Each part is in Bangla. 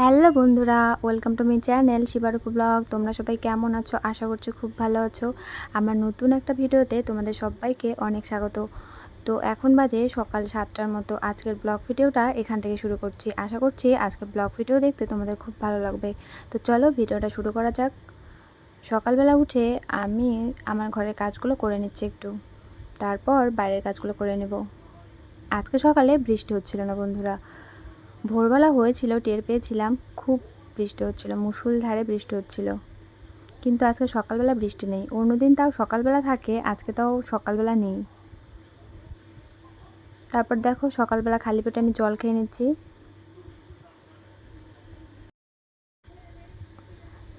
হ্যালো বন্ধুরা, welcome to my channel Shibarupa blog. তোমরা সবাই কেমন আছো? আশা করছি খুব ভালো আছো। আমার নতুন একটা ভিডিওতে তোমাদের সবাইকে অনেক স্বাগত। তো এখন বাজে সকাল 7টার মতো। আজকের ব্লগ ভিডিওটা এখান থেকে শুরু করছি। আশা করছি আজকের ব্লগ ভিডিও দেখতে তোমাদের খুব ভালো লাগবে। তো চলো ভিডিওটা শুরু করা যাক। সকালবেলা উঠে আমি আমার ঘরের কাজগুলো করে নিচ্ছি একটু, তারপর বাইরের কাজগুলো করে নেব। আজকে সকালে বৃষ্টি হচ্ছিল না বন্ধুরা। ভোরবেলা হয়েছিল, টের পেয়েছিলাম খুব বৃষ্টি হচ্ছিল, মুষলধারে বৃষ্টি হচ্ছিল। কিন্তু আজকে সকালবেলা বৃষ্টি নেই। অন্যদিন তাও সকালবেলা থাকে, আজকে তাও সকালবেলা নেই। তারপর দেখো সকালবেলা খালি পেটে আমি জল খেয়ে নিচ্ছি।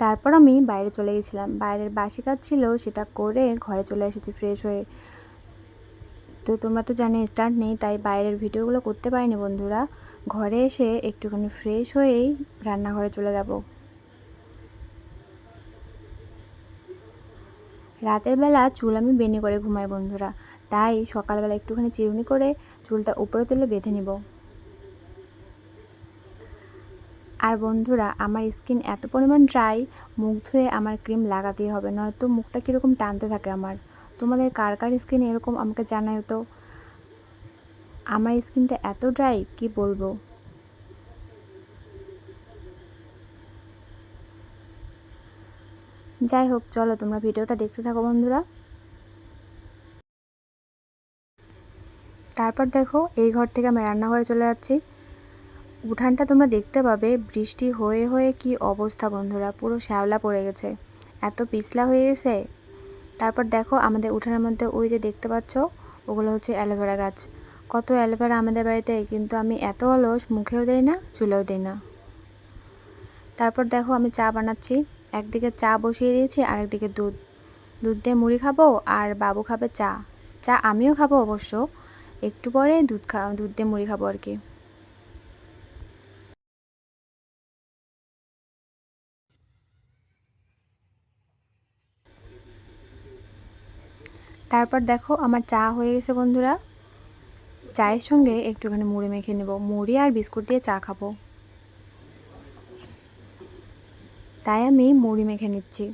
তারপর আমি বাইরে চলে গেছিলাম, বাইরের বাসি কাজ ছিল, সেটা করে ঘরে চলে এসেছি ফ্রেশ হয়ে। তো তোমরা তো জানি স্টার্ট নেই, তাই বাইরের ভিডিওগুলো করতে পারিনি বন্ধুরা। ঘরে এসে একটুখানি ফ্রেশ হয়েই রান্নাঘরে চলে যাব। রাতের বেলা চুল আমি বেনি করে ঘুমাই বন্ধুরা, তাই সকালবেলা একটুখানি চিরুনি করে চুলটা উপরে তুলে বেঁধে নিব। আর বন্ধুরা, আমার স্কিন এত পরিমাণ ড্রাই, মুখ ধুয়ে আমার ক্রিম লাগাতেই হবে, নয়তো মুখটা কীরকম টানতে থাকে আমার। তোমাদের কার কার স্কিন এরকম আমাকে জানাও তো। আমার স্কিনটা এত ড্রাই কি বলবো। যাই হোক, চলো তোমরা ভিডিওটা দেখতে থাকো বন্ধুরা। তারপর দেখো এই ঘর থেকে আমি রান্নাঘরে চলে যাচ্ছি। উঠানটা তোমরা দেখতে পাবে বৃষ্টি হয়ে হয়ে কি অবস্থা বন্ধুরা, পুরো শ্যাওলা পড়ে গেছে, এত পিছলা হয়ে গেছে। তারপর দেখো আমাদের উঠানের মধ্যে ওই যে দেখতে পাচ্ছ, ওগুলো হচ্ছে অ্যালোভেরা গাছ। কত অ্যালোভেরা আমাদের বাড়িতে, কিন্তু আমি এত অলস, মুখেও দেই না, চুলেও দেই না। তারপর দেখো আমি চা বানাচ্ছি। একদিকে চা বসিয়ে দিয়েছি, আর একদিকে দুধ। দুধ দিয়ে মুড়ি খাবো, আর বাবু খাবে চা। চা আমিও খাবো অবশ্য, একটু পরে দুধ দিয়ে মুড়ি খাবো আর কি। তারপর দেখো আমার চা হয়ে গেছে বন্ধুরা। চায়ের সঙ্গে একটুখানি মুড়ি মেখে নেব, মুড়ি আর বিস্কুট দিয়ে চা খাবো, তাই আমি মুড়ি মেখে নিচ্ছি।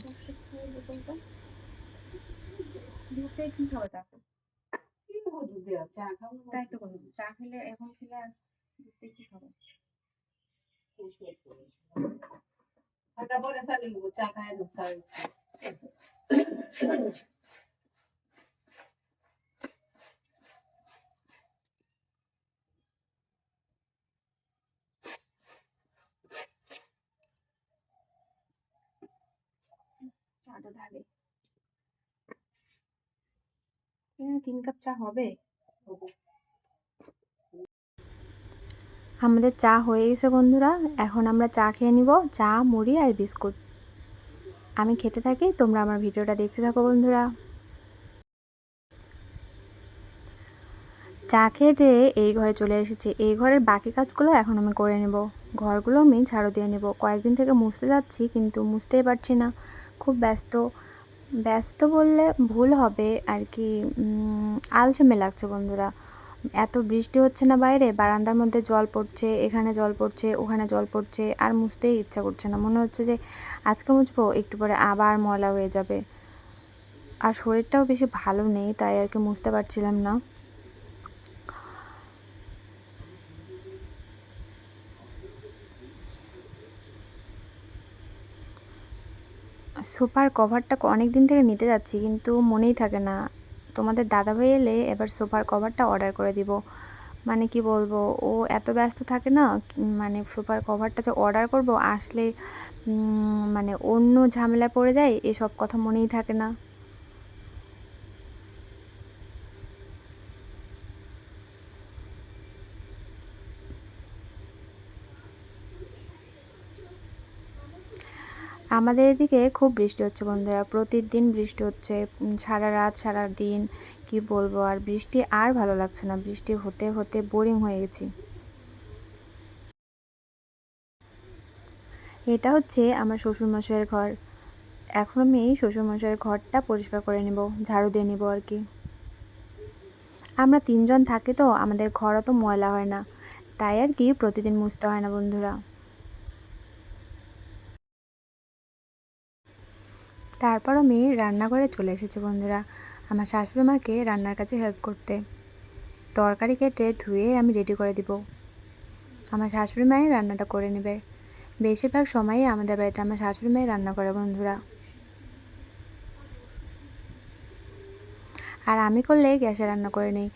চাটা ঢালে 3 কাপ চা হবে। আমাদের চা হয়ে গেছে বন্ধুরা, এখন আমরা চা খেয়ে নিব, চা মুড়ি আর বিস্কুট। আমি খেতে থাকি, তোমরা আমার ভিডিওটা দেখতে থাকো বন্ধুরা। চা খেয়ে এই ঘরে চলে এসেছি। এই ঘরের বাকি কাজগুলো এখন আমি করে নেব। ঘরগুলো আমি ঝাড়ু দিয়ে নেব। কয়েকদিন থেকে মুছতে যাচ্ছি, কিন্তু মুছতেই পারছি না, খুব ব্যস্ত। ব্যস্ত বললে ভুল হবে আর কি, আলসেমি লাগছে বন্ধুরা। এত বৃষ্টি হচ্ছে না বাইরে, বারান্দার মধ্যে জল পড়ছে, এখানে জল পড়ছে, ওখানে জল পড়ছে, আর মুছতেই ইচ্ছা করছে না। মনে হচ্ছে যে আজকে মুছবো, একটু পরে আবার ময়লা হয়ে যাবে। আর শরীরটাও বেশি ভালো নেই, তাই আর কি মুছতে পারছিলাম না। সোফার কভারটা অনেক দিন থেকে নিতে যাচ্ছি, কিন্তু মনেই থাকে না। তোমাদের দাদাভাই এলে এবার সোফার কভারটা অর্ডার করে দিব। মানে কি বলবো, ও এত ব্যস্ত থাকে না, মানে সোফার কভারটা যে অর্ডার করব, আসলে মানে অন্য ঝামেলা পড়ে যায়, এসব কথা মনেই থাকে না। আমাদের এদিকে খুব বৃষ্টি হচ্ছে বন্ধুরা, প্রতিদিন বৃষ্টি হচ্ছে, সারা রাত সারা দিন। কি বলবো, আর বৃষ্টি আর ভালো লাগছে না, বৃষ্টি হতে হতে বোরিং হয়ে গেছি। এটা হচ্ছে আমার শ্বশুরমশাইয়ের ঘর। এখন আমি এই শ্বশুরমশাইয়ের ঘরটা পরিষ্কার করে নেব, ঝাড়ু দিয়ে নেব আর কি। আমরা 3জন থাকি তো আমাদের ঘর অত ময়লা হয় না, তাই আর কি প্রতিদিন মুছতে হয় না বন্ধুরা। তারপর আমি রান্নাঘরে চলে এসেছি বন্ধুরা, আমার শাশুড়ি মাকে রান্নার কাজে হেল্প করতে। তরকারি কেটে ধুয়ে আমি রেডি করে দিব, আমার শাশুড়ি মাই রান্নাটা করে নেবে। বেশিরভাগ সময়ই আমাদের বাড়িতে আমার শাশুড়ি মাই রান্না করে বন্ধুরা, আর আমি করলে গ্যাসে রান্না করে নিই।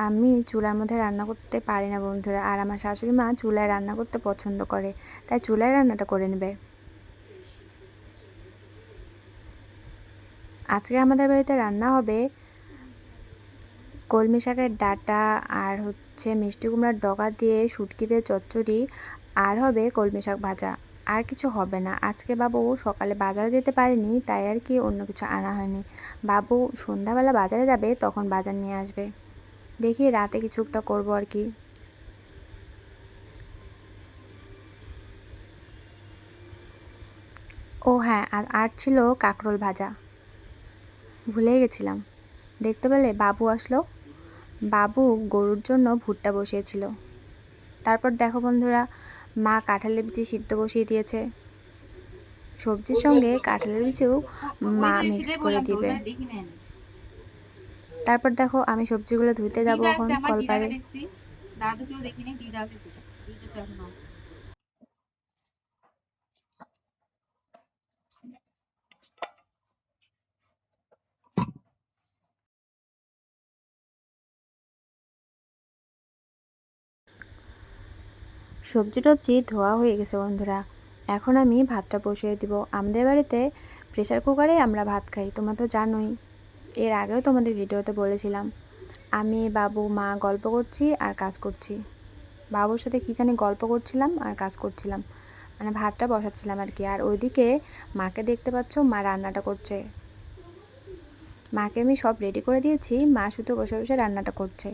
আমি চুলার মধ্যে রান্না করতে পারি না বন্ধুরা, আর আমার শাশুড়ি মা চুলায় রান্না করতে পছন্দ করে, তাই চুলায় রান্নাটা করে নেবে। আজকে আমাদের বাড়িতে রান্না হবে কলমি শাকের ডাঁটা, আর হচ্ছে মিষ্টি কুমড়ার ডগা দিয়ে শুটকি দিয়ে চচ্চড়ি, আর হবে কলমি শাক ভাজা। আর কিছু হবে না। আজকে বাবু সকালে বাজারে যেতে পারেনি, তাই আর কি অন্য কিছু আনা হয়নি। বাবু সন্ধ্যাবেলা বাজারে যাবে, তখন বাজার নিয়ে আসবে। দেখি রাতে কিছু একটা করবো আর কি। ও হ্যাঁ, আর ছিল কাঁকরোল ভাজা, ভুলেই গেছিলাম। দেখতে পেলে বাবু আসলো, বাবু গরুর জন্য ভুট্টা বসিয়েছিল। তারপর দেখো বন্ধুরা, মা কাঁঠালের বিচি সিদ্ধ বসিয়ে দিয়েছে, সবজির সঙ্গে কাঁঠালের বিচিও মা মিক্সড করে দিবে। তারপর দেখো আমি সবজিগুলো ধুইতে যাবো এখন কলপারে। সবজি টবজি ধোয়া হয়ে গেছে বন্ধুরা, এখন আমি ভাতটা বসিয়ে দিব। আমাদের বাড়িতে প্রেসার কুকারে আমরা ভাত খাই, তোমরা তো জানোই, এর আগেও তোমাদের ভিডিওতে বলেছিলাম। আমি বাবু মা গল্প করছি আর কাজ করছি, বাবুর সাথে কী জানি গল্প করছিলাম আর কাজ করছিলাম, মানে ভাতটা বসাচ্ছিলাম আর কি। আর ওইদিকে মাকে দেখতে পাচ্ছ, মা রান্নাটা করছে। মাকে আমি সব রেডি করে দিয়েছি, মা শুধু বসে বসে রান্নাটা করছে।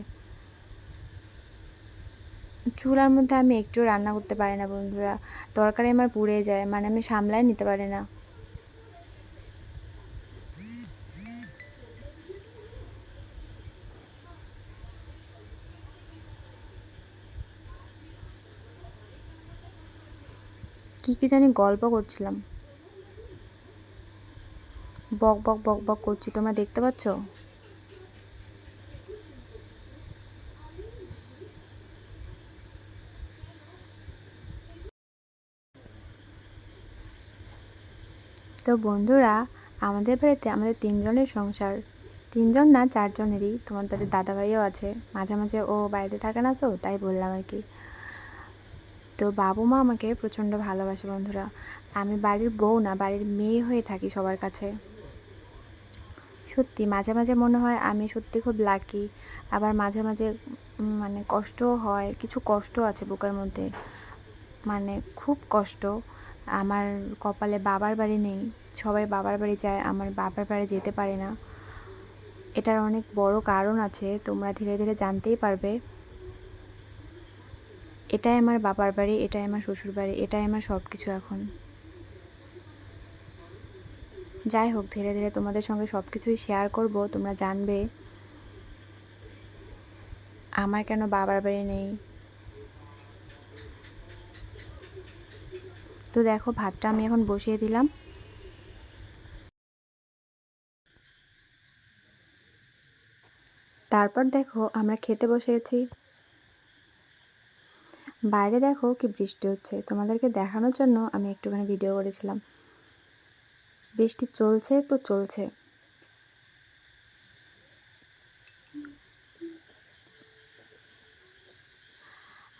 চুলার মধ্যে আমি একটু রান্না করতে পারি না বন্ধুরা, তরকারি আমার পুড়ে যায়, মানে আমি সামলায় নিতে পারি না। কি জানি গল্প করছিলাম, বক বক বক বক করছি, তোমরা দেখতে পাচ্ছ? তো বন্ধুরা, আমাদের বাড়িতে আমাদের 3 জনের সংসার, 3 জন না 4 জনেরই। তোমাদের দাদাভাইও আছে, মাঝে মাঝে ও বাড়িতে থাকে না, তো তাই বললাম আর কি। তো বাবু মা আমাকে প্রচণ্ড ভালোবাসে বন্ধুরা, আমি বাড়ির বউ না, বাড়ির মেয়ে হয়ে থাকি সবার কাছে। সত্যি মাঝে মাঝে মনে হয় আমি সত্যি খুব লাকি, আবার মাঝে মাঝে মানে কষ্টও হয়, কিছু কষ্ট আছে বুকের মধ্যে, মানে খুব কষ্ট। আমার কপালে বাবার বাড়ি নেই, সবাই বাবার বাড়ি যায়, আমার বাবার বাড়ি যেতে পারে না। এটার অনেক বড় কারণ আছে, তোমরা ধীরে ধীরে জানতেই পারবে। এটাই আমার বাবার বাড়ি, এটাই আমার শ্বশুর বাড়ি, এটাই আমার সব কিছু এখন। যাই হোক, ধীরে ধীরে তোমাদের সঙ্গে সব কিছুই শেয়ার করব, তোমরা জানবে আমার কেন বাবার বাড়ি নেই। তো দেখো ভাতটা আমি এখন বসিয়ে দিলাম। তারপর দেখো আমরা খেতে বসেছি। বাইরে দেখো কি বৃষ্টি হচ্ছে, তোমাদেরকে দেখানোর জন্য আমি একটুখানি ভিডিও করেছিলাম। বৃষ্টি চলছে তো চলছে।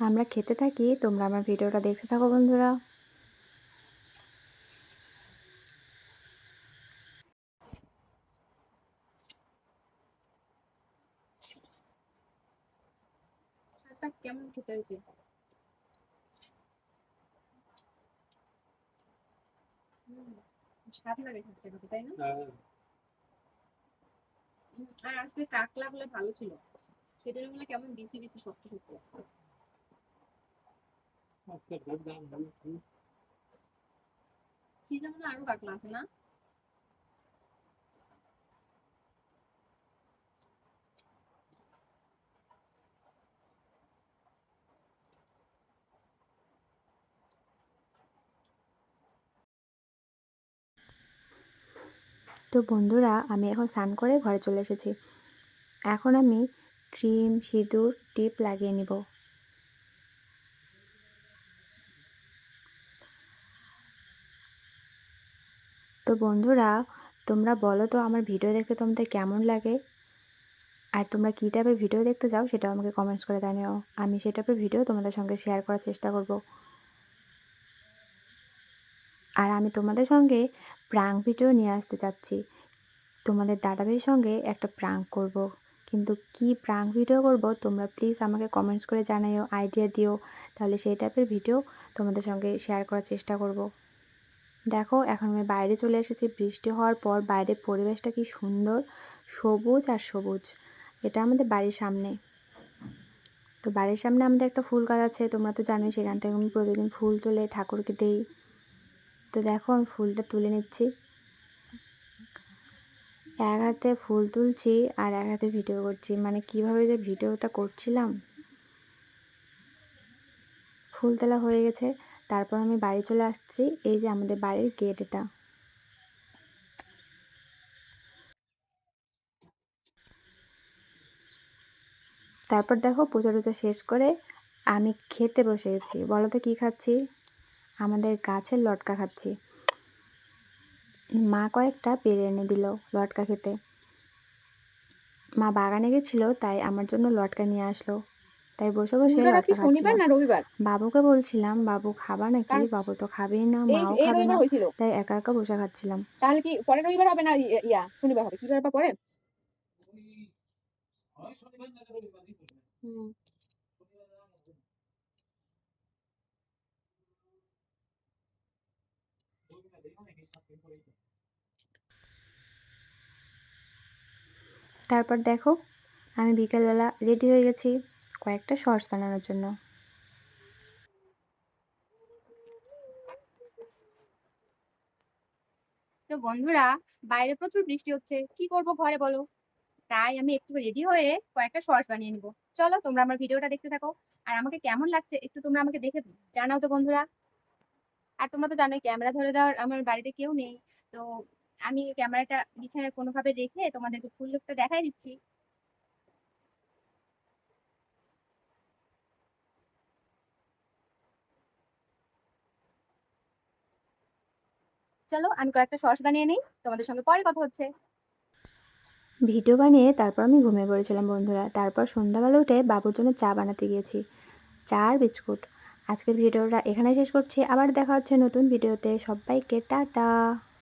আমরা খেতে থাকি, তোমরা আমার ভিডিওটা দেখতে থাকো বন্ধুরা। কেমন খেতে হয়েছে? স্বাদ লাগে খেতে খেতে, তাই না? আর আজকে কাকলা গুলো ভালো ছিল, সেজন্য গুলো কেমন বিসি বিসি শক্ত শক্ত। কি যেমন আরো কাকলা আছে না? তো বন্ধুরা, আমি এখন স্নান করে ঘরে চলে এসেছি। এখন আমি ক্রিম, সিঁদুর, টিপ লাগিয়ে নিব। তো বন্ধুরা, তোমরা বলো তো আমার ভিডিও দেখতে তোমাদের কেমন লাগে, আর তোমরা কী টাইপের ভিডিও দেখতে চাও সেটাও আমাকে কমেন্টস করে জানিও। আমি সেই টাইপের ভিডিও তোমাদের সঙ্গে শেয়ার করার চেষ্টা করব। আর আমি তোমাদের সঙ্গে প্রাঙ্ক ভিডিও নিয়ে আসতে চাচ্ছি। তোমাদের দাদাভাইয়ের সঙ্গে একটা প্রাঙ্ক করব, কিন্তু কি প্রাঙ্ক ভিডিও করব তোমরা প্লিজ আমাকে কমেন্টস করে জানাইও, আইডিয়া দিও, তাহলে সেই টাইপের ভিডিও তোমাদের সঙ্গে শেয়ার করার চেষ্টা করব। দেখো, এখন আমি বাইরে চলে এসেছি। বৃষ্টি হওয়ার পর বাইরের পরিবেশটা কি সুন্দর, সবুজ আর সবুজ। এটা আমাদের বাড়ির সামনে। তো বাড়ির সামনে আমাদের একটা ফুল গাছ আছে, তোমরা তো জানোই, সেখান থেকে আমি প্রতিদিন ফুল তুলে ঠাকুরকে দিই। তো দেখো, আমি ফুলটা তুলে নিচ্ছি। এক হাতে ফুল তুলছি আর এক হাতে ভিডিও করছি, মানে কিভাবে যে ভিডিওটা করছিলাম। ফুল তোলা হয়ে গেছে, তারপর আমি বাড়ি চলে আসছি। এই যে আমাদের বাড়ির গেট এটা। তারপর দেখো, পূজা টুজা শেষ করে আমি খেতে বসে গেছি। বলো তো কী খাচ্ছি? আমাদের গাছের লটকা খাচ্ছি। মা কয়েকটা পেড়ে এনে দিল লটকা খেতে। মা বাগানে গেছিলো, তাই আমার জন্য লটকা নিয়ে আসলো। তাই বসে বসে পূজাটা কি লটকা শনিবার খাচ্ছিলাম। না রবিবার? বাবুকে বলছিলাম, বাবু খাবা নাকি? কারণ বাবু তো খাবেই না, এই মাও এই খাবে না, রবিবার হয়েছিল। তাই একা একা বসে খাচ্ছিলাম। তাহলে কি পরের রবিবার হবে না শনিবার হবে? কিবার বা পরে? হুম। তারপর দেখো, আমি বিকেলবেলা রেডি হয়ে গেছি কয়েকটা শর্টস বানানোর জন্য। তো বন্ধুরা, বাইরে প্রচুর বৃষ্টি হচ্ছে, কি করব ঘরে বলো? তাই আমি একটু রেডি হয়ে কয়েকটা শর্টস বানিয়ে নিব। চলো তোমরা আমার ভিডিওটা দেখতে থাকো, আর আমাকে কেমন লাগছে একটু তোমরা আমাকে দেখে জানাও তো বন্ধুরা। আর তোমরা তো জানোই ক্যামেরা ধরে দেওয়ার আমার বাড়িতে কেউ নেই। তো আমি ক্যামেরাটা বিছানায় কোনোভাবে রেখে তোমাদেরকে ফুল লুকটা দেখাই দিচ্ছি। চলো আমি কয়েকটা শর্টস বানিয়ে নিই, তোমাদের সঙ্গে পরে কথা হচ্ছে। ভিডিও বানিয়ে তারপর আমি ঘুমিয়ে পড়েছিলাম বন্ধুরা। তারপর সন্ধ্যাবেলা উঠে বাবুর জন্য চা বানাতে গিয়েছি, চা আর বিস্কুট। আজকের ভিডিওটা এখানে শেষ করছি, আবার দেখা হচ্ছে নতুন ভিডিওতে। সবাইকে টাটা।